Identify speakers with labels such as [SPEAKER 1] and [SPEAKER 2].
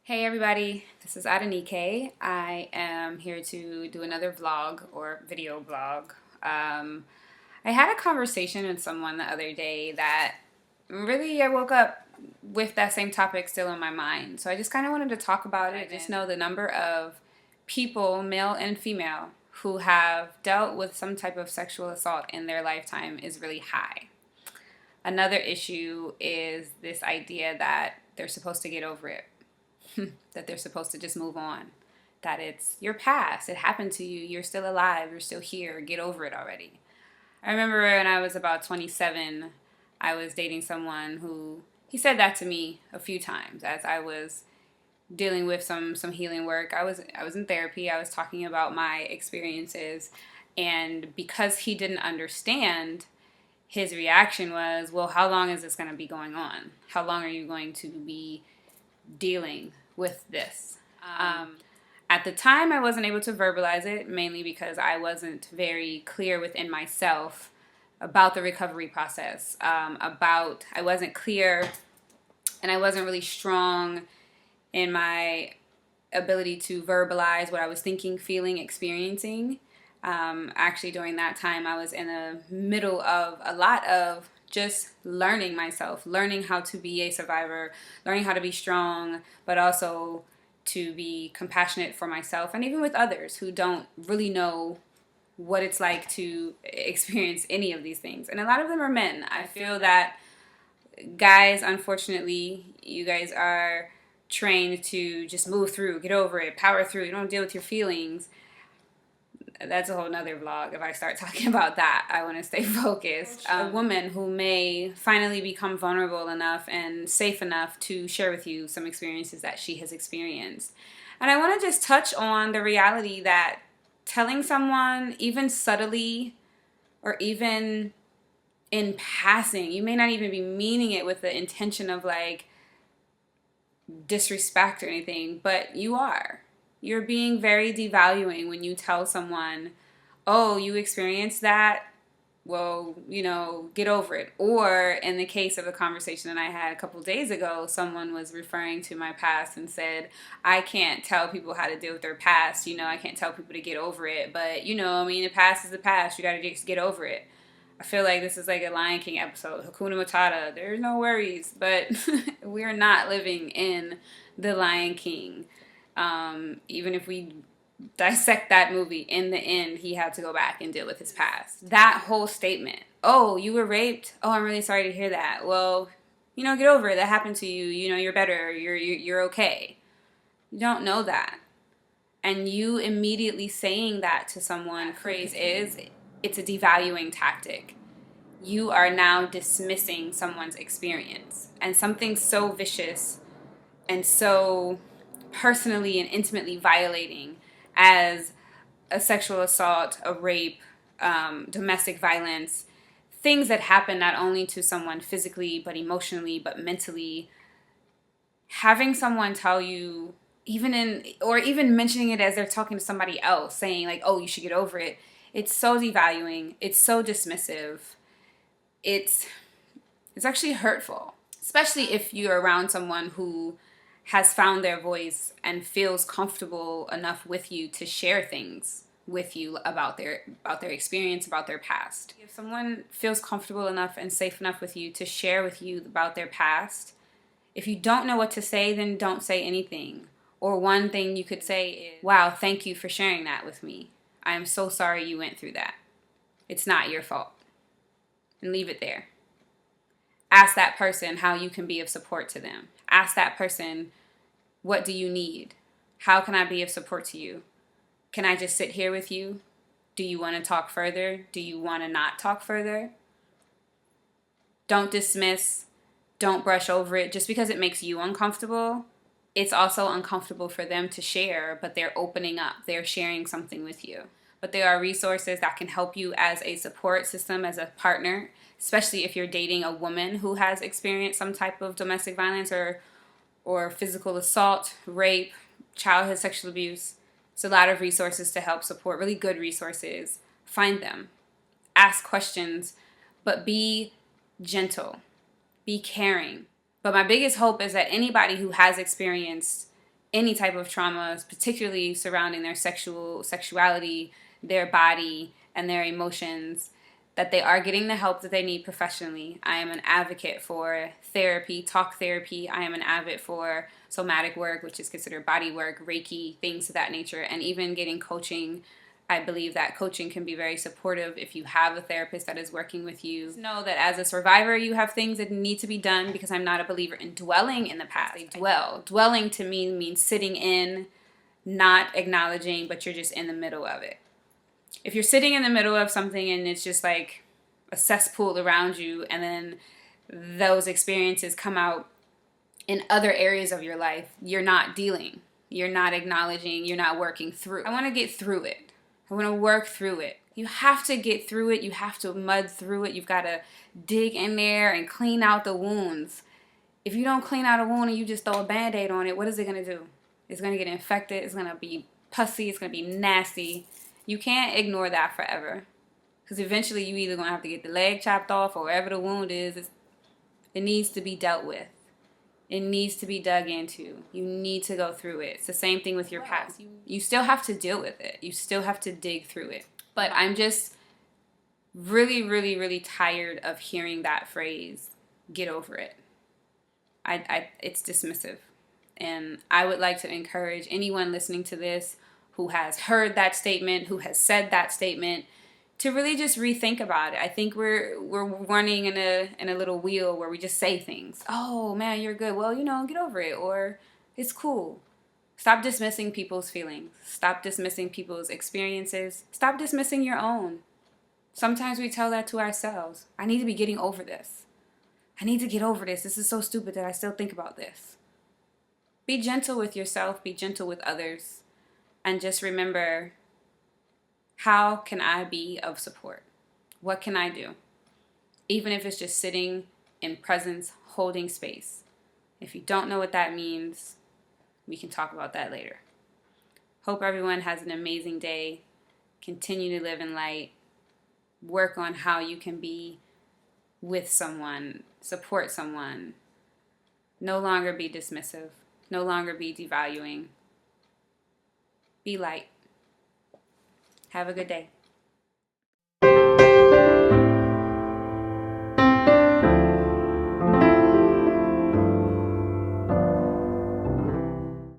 [SPEAKER 1] Hey everybody, this is Adenike. I am here to do another vlog or video vlog. I had a conversation with someone the other day that really I woke up with that same topic still in my mind. So I just kind of wanted to talk about it. Just know the number of people, male and female, who have dealt with some type of sexual assault in their lifetime is really high. Another issue is this idea that they're supposed to get over it. That they're supposed to just move on, that it's your past, it happened to you, you're still alive, you're still here, get over it already. I remember when I was about 27, I was dating someone who, he said that to me a few times as I was dealing with some healing work. I was in therapy, I was talking about my experiences, and because he didn't understand, his reaction was, well, how long is this going to be going on? How long are you going to be dealing with this? At the time, I wasn't able to verbalize it, mainly because I wasn't very clear within myself about the recovery process. I wasn't clear and I wasn't really strong in my ability to verbalize what I was thinking, feeling, experiencing. Actually, during that time, I was in the middle of a lot of just learning myself, learning how to be a survivor, learning how to be strong, but also to be compassionate for myself and even with others who don't really know what it's like to experience any of these things. And a lot of them are men. I feel that guys, unfortunately, you guys are trained to just move through, get over it, power through. You don't deal with your feelings. That's a whole nother vlog. If I start talking about that, I want to stay focused. A woman who may finally become vulnerable enough and safe enough to share with you some experiences that she has experienced. And I want to just touch on the reality that telling someone, even subtly or even in passing, you may not even be meaning it with the intention of like disrespect or anything, but you are. You're being very devaluing when you tell someone, oh, you experienced that? Well, get over it. Or in the case of a conversation that I had a couple days ago, someone was referring to my past and said, I can't tell people how to deal with their past. I can't tell people to get over it. But, the past is the past. You got to just get over it. I feel like this is like a Lion King episode. Hakuna Matata. There's no worries. But we're not living in the Lion King. Even if we dissect that movie, in the end, he had to go back and deal with his past. That whole statement, oh, you were raped? Oh, I'm really sorry to hear that. Well, get over it. That happened to you. You're better. You're okay. You don't know that. And you immediately saying that to someone, phrase is, it's a devaluing tactic. You are now dismissing someone's experience. And something so vicious and so personally and intimately violating as a sexual assault, a rape, domestic violence, things that happen not only to someone physically, but emotionally, but mentally. Having someone tell you, even mentioning it as they're talking to somebody else, saying like, oh, you should get over it. It's so devaluing. It's so dismissive. It's actually hurtful, especially if you're around someone who has found their voice and feels comfortable enough with you to share things with you about their experience, about their past. If someone feels comfortable enough and safe enough with you to share with you about their past, if you don't know what to say, then don't say anything. Or one thing you could say is, wow, thank you for sharing that with me. I am so sorry you went through that. It's not your fault. And leave it there. Ask that person how you can be of support to them. Ask that person, what do you need? How can I be of support to you? Can I just sit here with you? Do you want to talk further? Do you want to not talk further? Don't dismiss. Don't brush over it. Just because it makes you uncomfortable, it's also uncomfortable for them to share, but they're opening up. They're sharing something with you. But there are resources that can help you as a support system, as a partner, especially if you're dating a woman who has experienced some type of domestic violence or physical assault, rape, childhood sexual abuse. It's a lot of resources to help support, really good resources. Find them. Ask questions, but be gentle. Be caring. But my biggest hope is that anybody who has experienced any type of traumas, particularly surrounding their sexuality, their body, and their emotions, that they are getting the help that they need professionally. I am an advocate for therapy, talk therapy. I am an advocate for somatic work, which is considered body work, Reiki, things of that nature, and even getting coaching. I believe that coaching can be very supportive if you have a therapist that is working with you. Just know that as a survivor, you have things that need to be done, because I'm not a believer in dwelling in the past. They dwell. Dwelling to me means sitting in, not acknowledging, but you're just in the middle of it. If you're sitting in the middle of something and it's just like a cesspool around you, and then those experiences come out in other areas of your life, you're not dealing. You're not acknowledging. You're not working through. I want to get through it. I want to work through it. You have to get through it. You have to mud through it. You've got to dig in there and clean out the wounds. If you don't clean out a wound and you just throw a Band-Aid on it, what is it going to do? It's going to get infected. It's going to be pussy. It's going to be nasty. You can't ignore that forever. Because eventually you either going to have to get the leg chopped off, or wherever the wound is, it needs to be dealt with. It needs to be dug into. You need to go through it. It's the same thing with your past. You still have to deal with it. You still have to dig through it. But I'm just really, really, really tired of hearing that phrase, get over it. It's dismissive. And I would like to encourage anyone listening to this who has heard that statement, who has said that statement, to really just rethink about it. I think we're running in a little wheel where we just say things. Oh man, you're good. Well, get over it, or it's cool. Stop dismissing people's feelings. Stop dismissing people's experiences. Stop dismissing your own. Sometimes we tell that to ourselves. I need to be getting over this. I need to get over this. This is so stupid that I still think about this. Be gentle with yourself. Be gentle with others. And just remember, how can I be of support? What can I do? Even if it's just sitting in presence, holding space. If you don't know what that means, we can talk about that later. Hope everyone has an amazing day. Continue to live in light. Work on how you can be with someone, support someone. No longer be dismissive. No longer be devaluing. Be light. Have a good day.